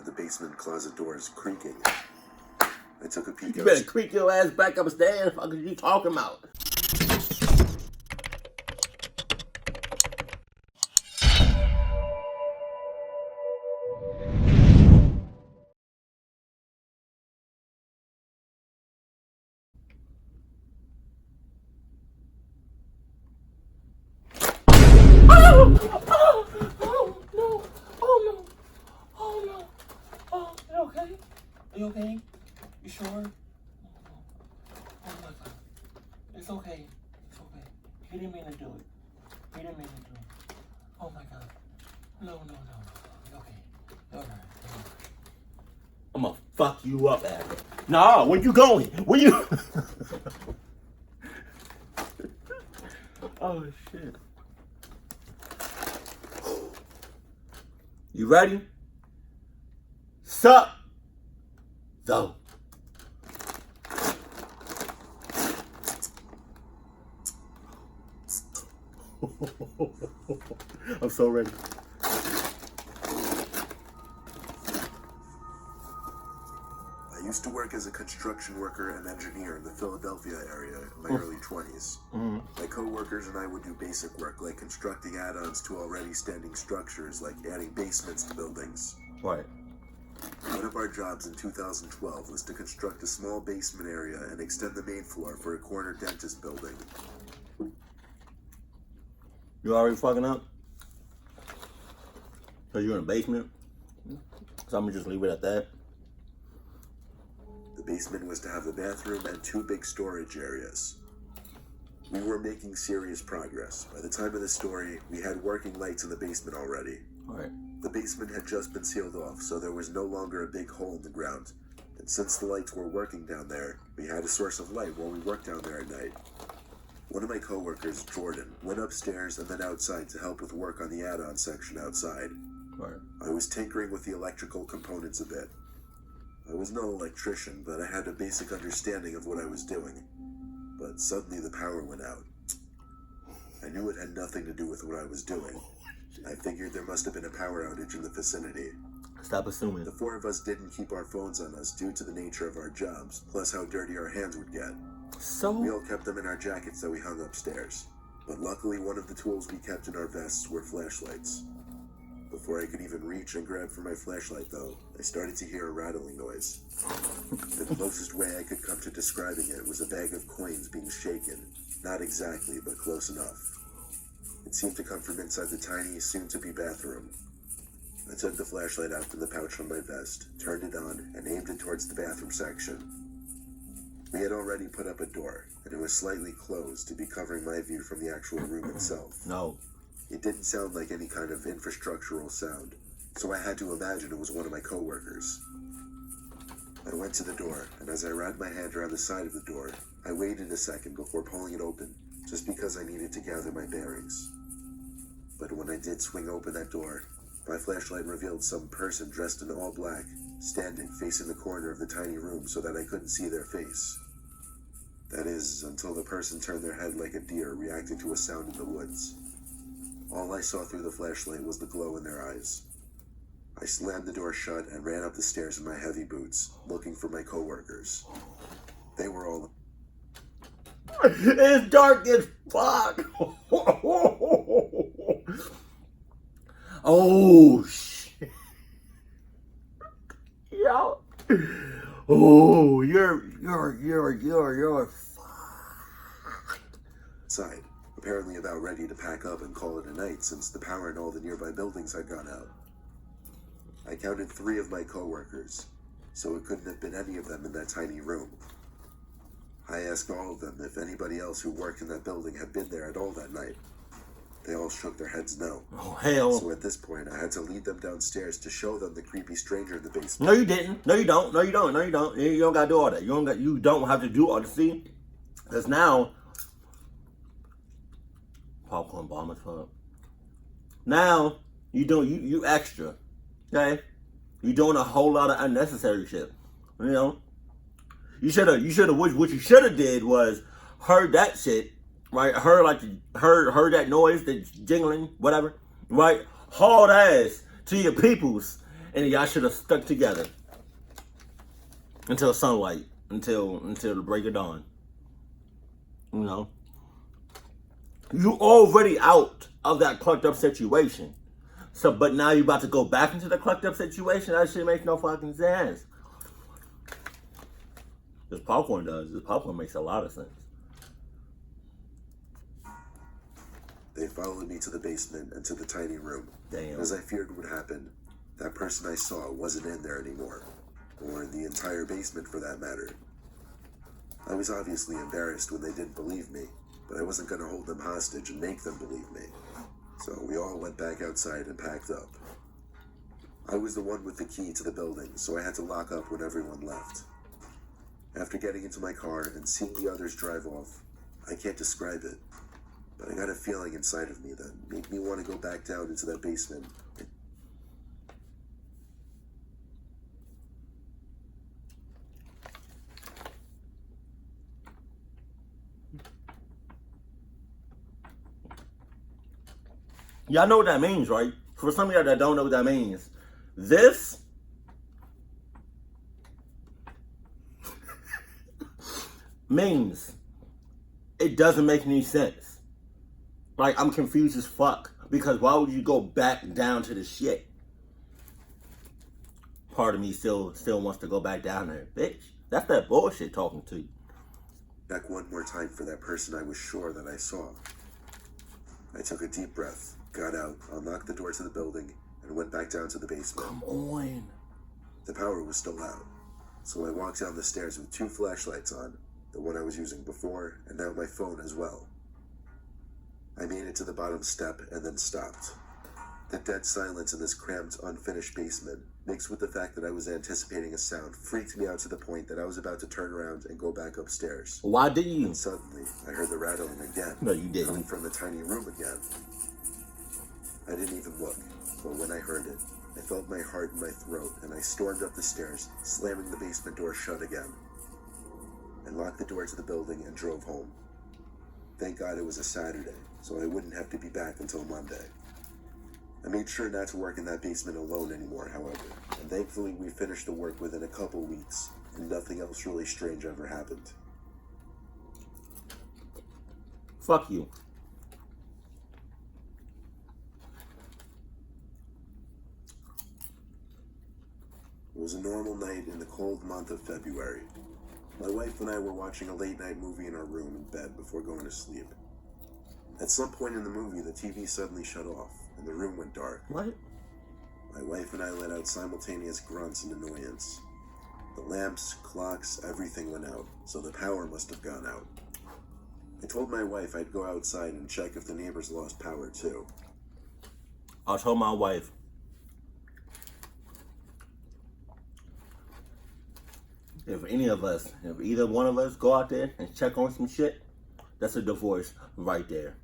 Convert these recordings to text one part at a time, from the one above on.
of the basement closet doors creaking. I took a peek. You better creak your ass back upstairs. What are you talking about? Are you okay? You sure? Oh my God. It's okay. It's okay. He didn't mean to do it. He didn't mean to do it. Oh my God. No. You okay? You're all right. I'm gonna fuck you up, Abby. Nah, where you going? Where you? Oh shit. You ready? Sup? Go. I'm so ready. I used to work as a construction worker and engineer in the Philadelphia area in my early 20s. My co-workers and I would do basic work like constructing add-ons to already standing structures, like adding basements to buildings. Right. One of our jobs in 2012 was to construct a small basement area and extend the main floor for a corner dentist building. You already fucking up? So you're in the basement? So I'm gonna just leave it at that. The basement was to have a bathroom and 2 big storage areas. We were making serious progress. By the time of the story, we had working lights in the basement already. All right. The basement had just been sealed off, so there was no longer a big hole in the ground. And since the lights were working down there, we had a source of light while we worked down there at night. One of my coworkers, Jordan, went upstairs and then outside to help with work on the add-on section outside. Right. I was tinkering with the electrical components a bit. I was no electrician, but I had a basic understanding of what I was doing. But suddenly the power went out. I knew it had nothing to do with what I was doing. I figured there must have been a power outage in the vicinity. Stop assuming. The 4 of us didn't keep our phones on us due to the nature of our jobs, plus how dirty our hands would get. So? We all kept them in our jackets that we hung upstairs. But luckily one of the tools we kept in our vests were flashlights. Before I could even reach and grab for my flashlight though, I started to hear a rattling noise. The closest way I could come to describing it was a bag of coins being shaken. Not exactly, but close enough. It seemed to come from inside the tiny, soon-to-be bathroom. I took the flashlight out from the pouch on my vest, turned it on, and aimed it towards the bathroom section. We had already put up a door, and it was slightly closed to be covering my view from the actual room itself. No. It didn't sound like any kind of infrastructural sound, so I had to imagine it was one of my co-workers. I went to the door, and as I wrapped my hand around the side of the door, I waited a second before pulling it open, just because I needed to gather my bearings. But when I did swing open that door, my flashlight revealed some person dressed in all black, standing facing the corner of the tiny room so that I couldn't see their face. That is, until the person turned their head like a deer reacting to a sound in the woods. All I saw through the flashlight was the glow in their eyes. I slammed the door shut and ran up the stairs in my heavy boots, looking for my coworkers. They were all... It's dark as fuck. Oh shit. Yo. Oh, you're Inside, apparently about ready to pack up and call it a night since the power in all the nearby buildings had gone out. I counted 3 of my coworkers, so it couldn't have been any of them in that tiny room. I asked all of them if anybody else who worked in that building had been there at all that night. They all shook their heads no. Oh, hell. So at this point, I had to lead them downstairs to show them the creepy stranger in the basement. No, you didn't. No, you don't. No, you don't. No, you don't. You don't gotta do all that. You don't have to do all that. See? Because now, popcorn bomb as fuck. Now, you extra. Okay? You doing a whole lot of unnecessary shit. You know? What you should have did was heard that shit, right? Heard that noise, the jingling, whatever, right? Hauled ass to your peoples and y'all should have stuck together until sunlight, until the break of dawn. You know, you already out of that clucked up situation. So, but now you about to go back into the clucked up situation? That shit makes no fucking sense. This popcorn does. This popcorn makes a lot of sense. They followed me to the basement and to the tiny room. Damn. As I feared would happen, that person I saw wasn't in there anymore. Or the entire basement for that matter. I was obviously embarrassed when they didn't believe me, but I wasn't going to hold them hostage and make them believe me. So we all went back outside and packed up. I was the one with the key to the building, so I had to lock up when everyone left. After getting into my car and seeing the others drive off, I can't describe it, but I got a feeling inside of me that made me want to go back down into that basement. Y'all know what that means, right? For some of y'all that don't know what that means, this means it doesn't make any sense. Like, I'm confused as fuck. Because why would you go back down to the shit? Part of me still wants to go back down there. Bitch, that's that bullshit talking to you. Back one more time for that person I was sure that I saw. I took a deep breath, got out, unlocked the door to the building, and went back down to the basement. Come on. The power was still out, so I walked down the stairs with 2 flashlights on, the one I was using before, and now my phone as well. I made it to the bottom step and then stopped. The dead silence in this cramped, unfinished basement, mixed with the fact that I was anticipating a sound, freaked me out to the point that I was about to turn around and go back upstairs. Why did you? And suddenly, I heard the rattling again. No, you didn't. Coming from the tiny room again. I didn't even look, but when I heard it, I felt my heart in my throat, and I stormed up the stairs, slamming the basement door shut again. I locked the door to the building and drove home. Thank God it was a Saturday, so I wouldn't have to be back until Monday. I made sure not to work in that basement alone anymore, however, and thankfully we finished the work within a couple weeks, and nothing else really strange ever happened. Fuck you. It was a normal night in the cold month of February. My wife and I were watching a late-night movie in our room in bed before going to sleep. At some point in the movie, the TV suddenly shut off, and the room went dark. What? My wife and I let out simultaneous grunts and annoyance. The lamps, clocks, everything went out, so the power must have gone out. I told my wife I'd go outside and check if the neighbors lost power too. I told my wife, if either one of us go out there and check on some shit, that's a divorce right there.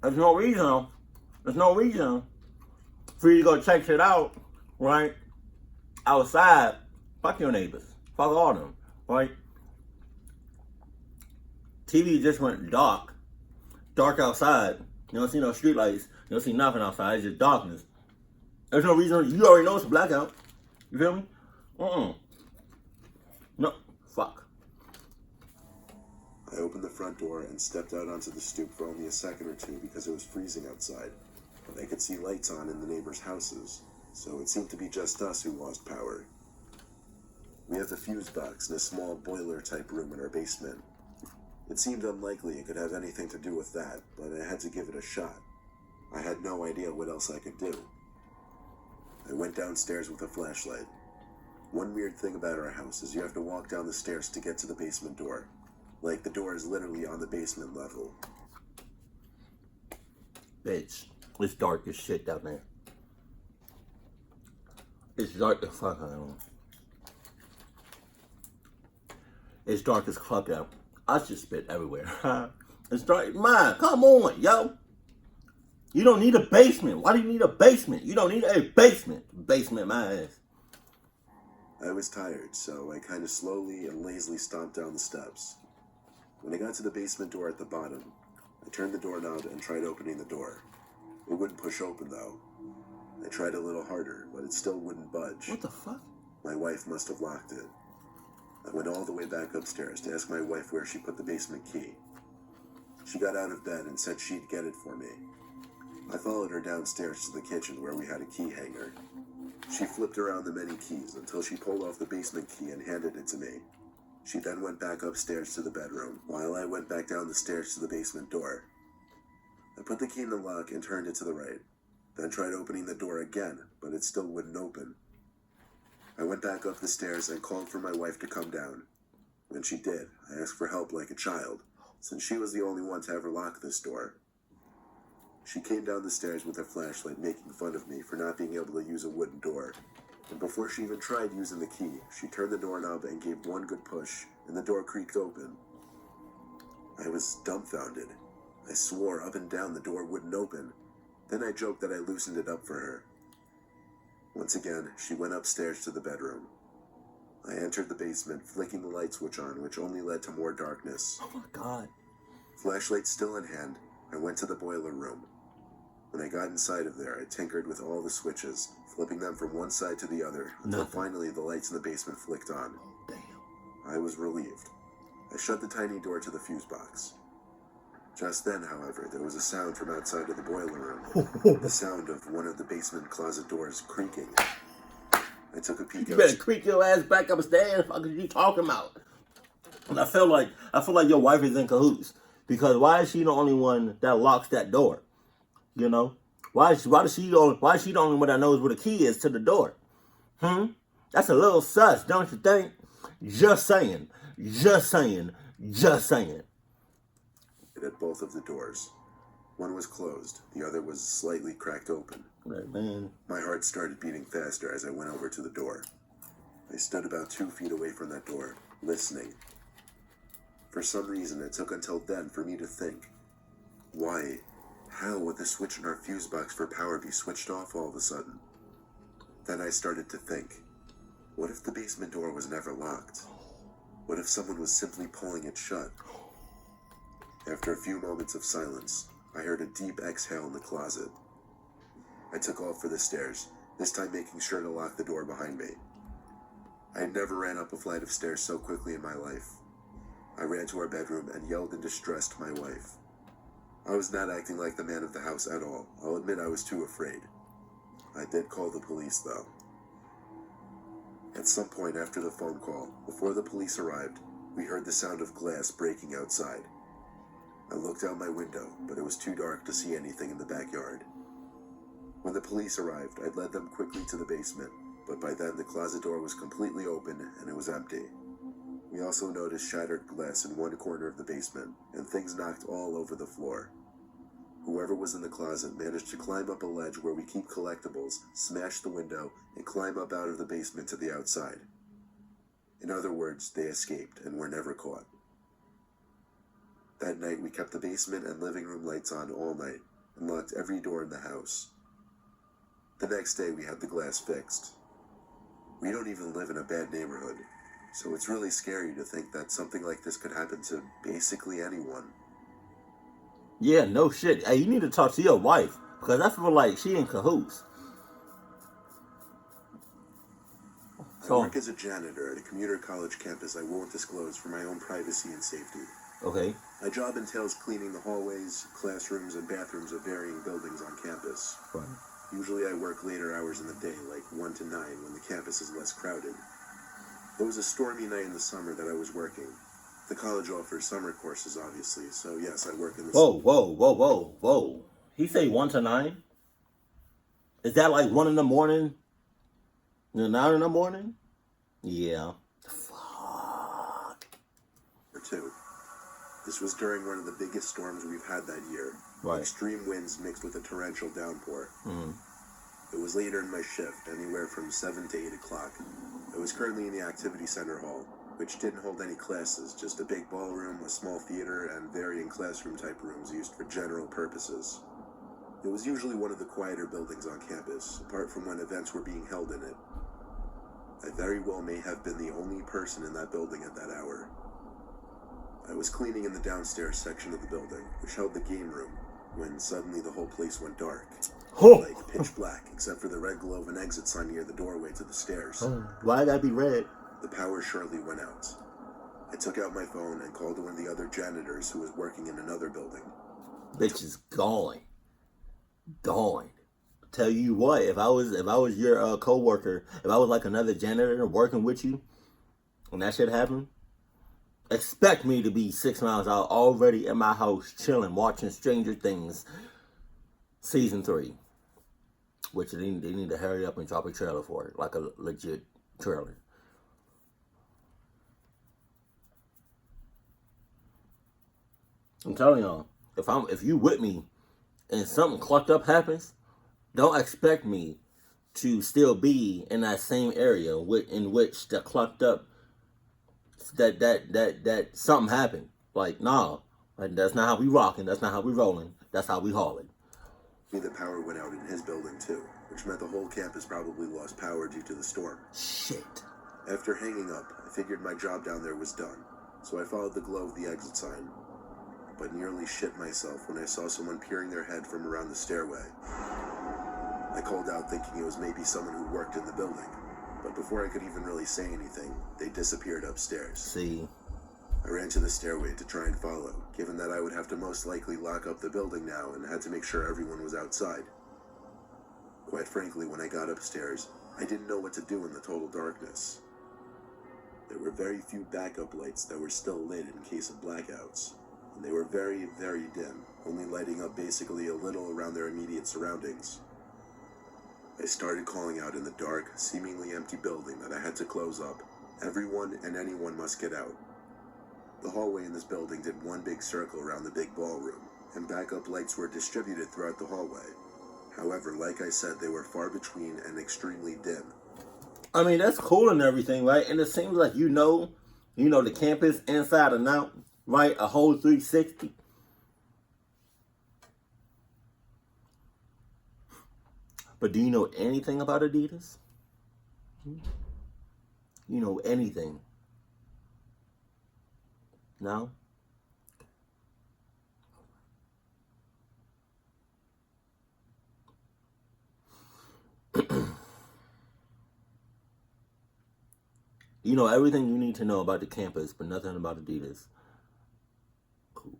There's no reason for you to go check shit out, right? Outside. Fuck your neighbors. Fuck all of them, right? TV just went dark. Dark outside. You don't see no street lights. You don't see nothing outside. It's just darkness. There's no reason. You already know it's a blackout. You feel me? No. Fuck. I opened the front door and stepped out onto the stoop for only a second or two because it was freezing outside, but I could see lights on in the neighbors' houses, so it seemed to be just us who lost power. We have the fuse box in a small boiler-type room in our basement. It seemed unlikely it could have anything to do with that, but I had to give it a shot. I had no idea what else I could do. I went downstairs with a flashlight. One weird thing about our house is you have to walk down the stairs to get to the basement door. Like, the door is literally on the basement level. Bitch, it's dark as shit down there. It's dark as fuck. It's dark as fuck out. I just spit everywhere. It's dark. Man, come on, yo. You don't need a basement. Why do you need a basement? You don't need a basement. Basement, my ass. I was tired, so I kind of slowly and lazily stomped down the steps. When I got to the basement door at the bottom, I turned the doorknob and tried opening the door. It wouldn't push open, though. I tried a little harder, but it still wouldn't budge. What the fuck? My wife must have locked it. I went all the way back upstairs to ask my wife where she put the basement key. She got out of bed and said she'd get it for me. I followed her downstairs to the kitchen where we had a key hanger. She flipped around the many keys until she pulled off the basement key and handed it to me. She then went back upstairs to the bedroom, while I went back down the stairs to the basement door. I put the key in the lock and turned it to the right, then tried opening the door again, but it still wouldn't open. I went back up the stairs and called for my wife to come down. When she did, I asked for help like a child, since she was the only one to ever lock this door. She came down the stairs with her flashlight, making fun of me for not being able to use a wooden door. And before she even tried using the key, she turned the doorknob and gave one good push, and the door creaked open. I was dumbfounded. I swore up and down the door wouldn't open. Then I joked that I loosened it up for her. Once again, she went upstairs to the bedroom. I entered the basement, flicking the light switch on, which only led to more darkness. Oh my god. Flashlight still in hand, I went to the boiler room. When I got inside of there, I tinkered with all the switches, flipping them from one side to the other, until finally the lights in the basement flicked on. Oh, damn. I was relieved. I shut the tiny door to the fuse box. Just then, however, there was a sound from outside of the boiler room. The sound of one of the basement closet doors creaking. I took a peek You better creak your ass back upstairs. What are you talking about? And I feel like your wife is in cahoots, because why is she the only one that locks that door? You know, why is she the only one that knows where the key is to the door? That's a little sus, don't you think? Just saying. At both of the doors. One was closed, the other was slightly cracked open. Right, man. My heart started beating faster as I went over to the door. I stood about 2 feet away from that door, listening. For some reason, it took until then for me to think. Why? How would the switch in our fuse box for power be switched off all of a sudden? Then I started to think. What if the basement door was never locked? What if someone was simply pulling it shut? After a few moments of silence, I heard a deep exhale in the closet. I took off for the stairs, this time making sure to lock the door behind me. I had never ran up a flight of stairs so quickly in my life. I ran to our bedroom and yelled in distress to my wife. I was not acting like the man of the house at all. I'll admit I was too afraid. I did call the police, though. At some point after the phone call, before the police arrived, we heard the sound of glass breaking outside. I looked out my window, but it was too dark to see anything in the backyard. When the police arrived, I led them quickly to the basement, but by then the closet door was completely open and it was empty. We also noticed shattered glass in one corner of the basement, and things knocked all over the floor. Whoever was in the closet managed to climb up a ledge where we keep collectibles, smash the window, and climb up out of the basement to the outside. In other words, they escaped and were never caught. That night, we kept the basement and living room lights on all night and locked every door in the house. The next day, we had the glass fixed. We don't even live in a bad neighborhood, so it's really scary to think that something like this could happen to basically anyone. Yeah, no shit. Hey, you need to talk to your wife, because I feel like she in cahoots. I work as a janitor at a commuter college campus I won't disclose for my own privacy and safety. Okay. My job entails cleaning the hallways, classrooms, and bathrooms of varying buildings on campus. Right. Usually I work later hours in the day, like 1 to 9, when the campus is less crowded. It was a stormy night in the summer that I was working. The college offers summer courses, obviously, so yes, I work in the... Whoa. He say 1 to 9? Is that like 1 in the morning? 9 in the morning? Yeah. Fuck. Or 2. This was during one of the biggest storms we've had that year. Right. Extreme winds mixed with a torrential downpour. Mm-hmm. It was later in my shift, anywhere from 7 to 8 o'clock. I was currently in the activity center hall, which didn't hold any classes, just a big ballroom, a small theater, and varying classroom-type rooms used for general purposes. It was usually one of the quieter buildings on campus, apart from when events were being held in it. I very well may have been the only person in that building at that hour. I was cleaning in the downstairs section of the building, which held the game room, when suddenly the whole place went dark. Oh. Like pitch black, except for the red glow of an exit sign near the doorway to the stairs. Why gotta be red? The power surely went out. I took out my phone and called one of the other janitors who was working in another building. Bitch is gone. Gone. Tell you what, if I was your co-worker, if I was like another janitor working with you, when that shit happened, expect me to be 6 miles out already in my house chilling, watching Stranger Things season 3. Which they need to hurry up and drop a trailer for it, like a legit trailer. I'm telling y'all, if you with me and something clucked up happens, don't expect me to still be in that same area in which the clucked up that something happened. Like, nah, like, that's not how we rocking. That's not how we rolling. That's how we hauling. The power went out in his building too, which meant the whole campus probably lost power due to the storm. Shit. After hanging up, I figured my job down there was done, so I followed the glow of the exit sign, but nearly shit myself when I saw someone peering their head from around the stairway. I called out thinking it was maybe someone who worked in the building, but before I could even really say anything, they disappeared upstairs. See? I ran to the stairway to try and follow, given that I would have to most likely lock up the building now and had to make sure everyone was outside. Quite frankly, when I got upstairs, I didn't know what to do in the total darkness. There were very few backup lights that were still lit in case of blackouts, and they were very, very dim, only lighting up basically a little around their immediate surroundings. I started calling out in the dark, seemingly empty building that I had to close up. Everyone and anyone must get out. The hallway in this building did one big circle around the big ballroom, and backup lights were distributed throughout the hallway. However, like I said, they were far between and extremely dim. I mean, that's cool and everything, right? And it seems like you know the campus inside and out, right? A whole 360. But do you know anything about Adidas? You know anything? No? You know everything you need to know about the campus, but nothing about Adidas. Cool.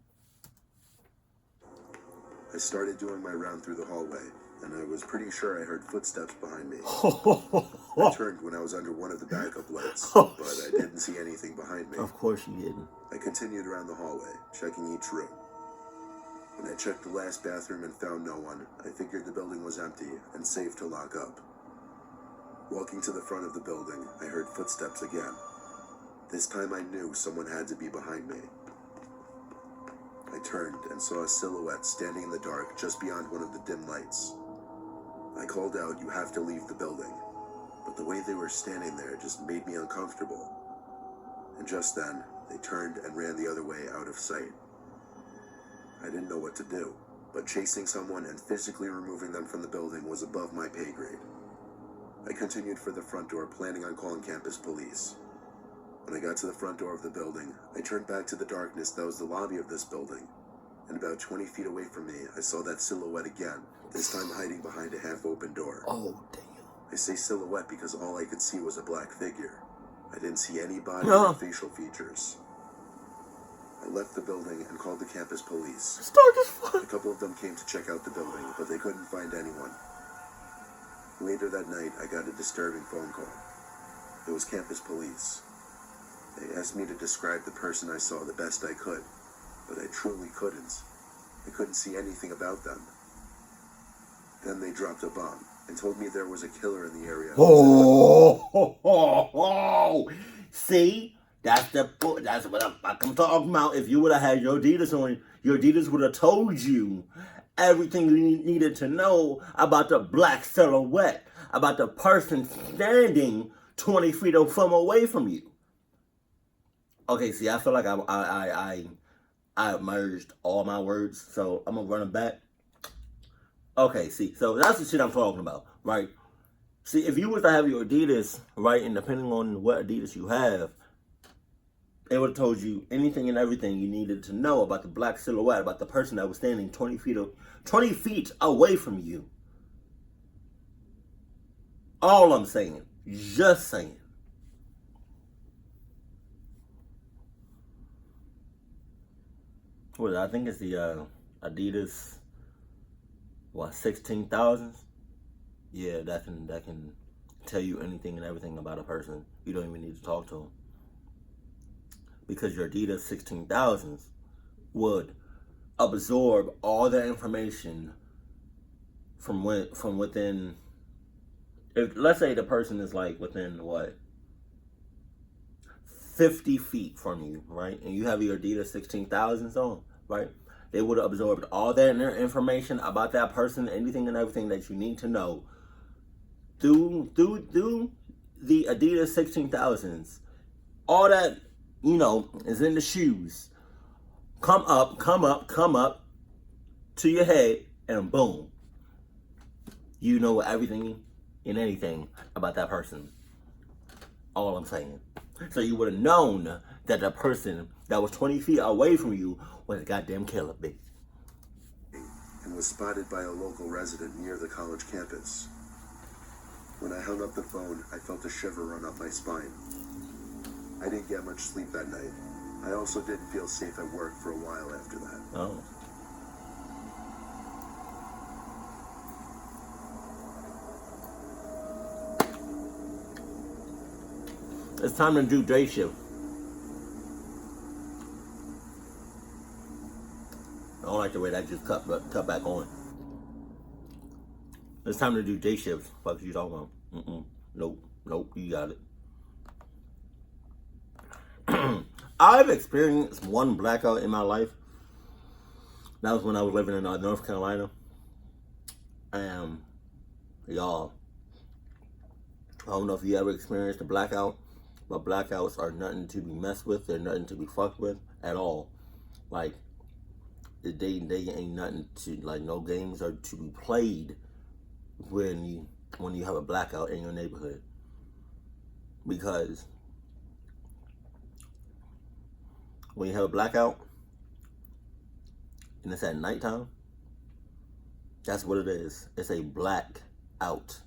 I started doing my round through the hallway, and I was pretty sure I heard footsteps behind me. I turned when I was under one of the backup lights, but I didn't see anything behind me. Of course you didn't. I continued around the hallway, checking each room. When I checked the last bathroom and found no one, I figured the building was empty and safe to lock up. Walking to the front of the building, I heard footsteps again. This time I knew someone had to be behind me. I turned and saw a silhouette standing in the dark just beyond one of the dim lights. I called out, "You have to leave the building," but the way they were standing there just made me uncomfortable. And just then, they turned and ran the other way out of sight. I didn't know what to do, but chasing someone and physically removing them from the building was above my pay grade. I continued for the front door, planning on calling campus police. When I got to the front door of the building, I turned back to the darkness that was the lobby of this building, and about 20 feet away from me, I saw that silhouette again, this time hiding behind a half-open door. Oh, damn. I say silhouette because all I could see was a black figure. I didn't see any body or facial features. I left the building and called the campus police. It's dark as fuck. A couple of them came to check out the building, but they couldn't find anyone. Later that night, I got a disturbing phone call. It was campus police. They asked me to describe the person I saw the best I could, but I truly couldn't. I couldn't see anything about them. Then they dropped a bomb and told me there was a killer in the area. Oh. See? That's what I'm talking about. If you would have had your Adidas on, your Adidas would have told you everything you needed to know about the black silhouette, about the person standing 20 feet from away from you. Okay, see, I feel like I merged all my words, so I'm gonna run it back. Okay, see, so that's the shit I'm talking about, right? See, if you was to have your Adidas, right, and depending on what Adidas you have, it would have told you anything and everything you needed to know about the black silhouette, about the person that was standing 20 feet away from you. All I'm saying, just saying. What, I think it's the Adidas, 16,000s? Yeah, that can tell you anything and everything about a person. You don't even need to talk to them. Because your Adidas 16,000s would absorb all the information from within. If, let's say the person is like within 50 feet from you, right? And you have your Adidas 16,000s on, right? They would have absorbed all that information about that person, anything and everything that you need to know through the Adidas 16,000s. All that, is in the shoes. Come up to your head, and boom. You know everything and anything about that person. All I'm saying. So you would have known that the person that was 20 feet away from you was a goddamn killer, bitch. And was spotted by a local resident near the college campus. When I hung up the phone, I felt a shiver run up my spine. I didn't get much sleep that night. I also didn't feel safe at work for a while after that. Oh. It's time to do day shift. I don't like the way that just cut back on. It's time to do day shifts. Fuck you talking about? Nope, you got it. I've experienced one blackout in my life. That was when I was living in North Carolina. And y'all, I don't know if you ever experienced a blackout, but blackouts are nothing to be messed with. They're nothing to be fucked with at all. Like, they ain't nothing to, like, no games are to be played when you have a blackout in your neighborhood. Because when you have a blackout and it's at nighttime, that's what it is. It's a blackout.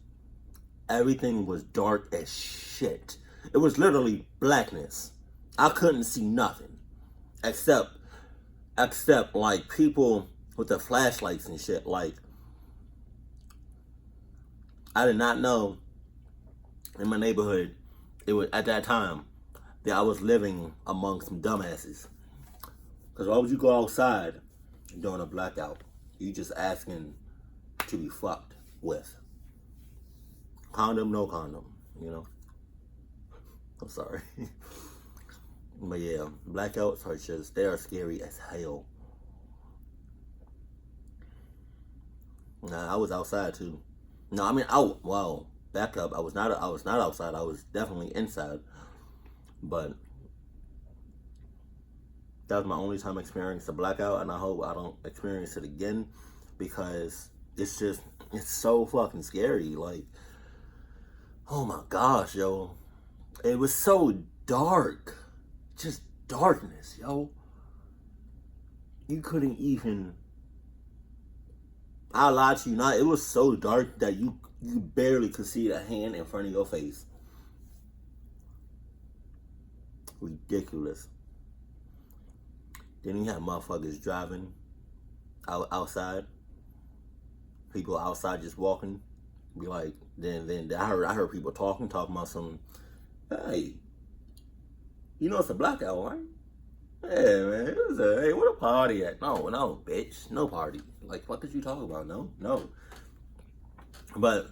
Everything was dark as shit. It was literally blackness. I couldn't see nothing except like people with the flashlights and shit. Like, I did not know in my neighborhood, it was at that time that I was living among some dumbasses. Because why would you go outside during a blackout? You just asking to be fucked with. Condom, no condom, I'm sorry. But yeah, blackouts are they are scary as hell. Nah, I was outside too. No, I mean out. Well, back up. I was not outside. I was definitely inside. But that was my only time experiencing a blackout, and I hope I don't experience it again, because it's so fucking scary. Like, oh my gosh, yo. It was so dark. Just darkness, yo. You couldn't even, I lied to you not. It was so dark that you barely could see the hand in front of your face. Ridiculous. Then you have motherfuckers driving outside. People outside just walking. Be like, then I heard people talking about some, hey, it's a blackout, right? Yeah, man, hey, where the party at? No, bitch, no party. Like, what did you talk about? No. But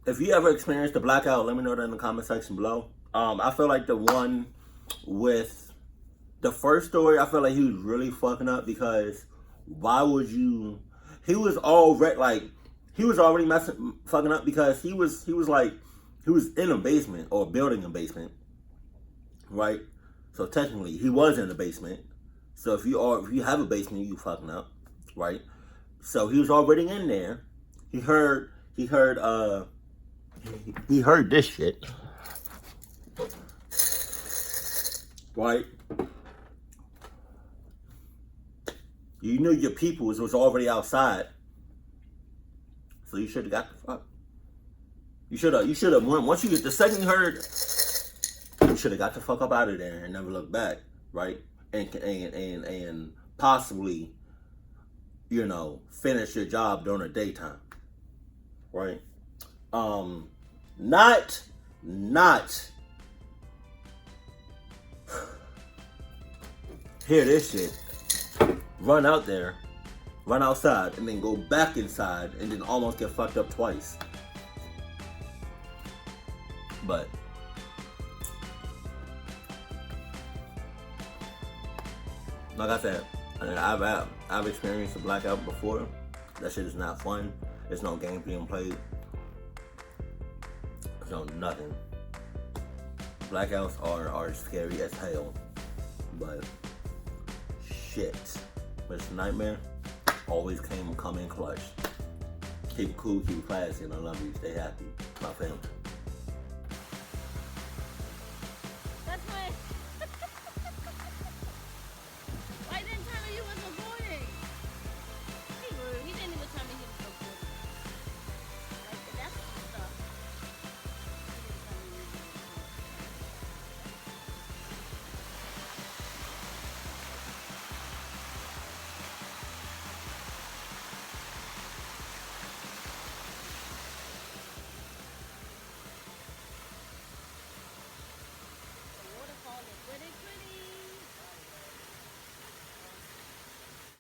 if you ever experienced a blackout, let me know that in the comment section below. I feel like the one with the first story, I feel like he was really fucking up, because why would you? He was already fucking up, because he was in a basement, or building a basement, right? So technically, he was in the basement. So if you have a basement, you fucking up, right? So he was already in there. He heard this shit, right? You knew your people was already outside. So you should have got the fuck. You should have once you get the second you heard, you should have got the fuck up out of there and never looked back, right? And possibly, you know, finish your job during the daytime. Right? Not hear this shit. Run out there, run outside, and then go back inside and then almost get fucked up twice. But like I said, I've experienced a blackout before. That shit is not fun. There's no game being played. There's no nothing. Blackouts are scary as hell. But shit. But it's a nightmare. Always come in clutch. Keep it cool, keep it classy, and I love you. Stay happy. My family.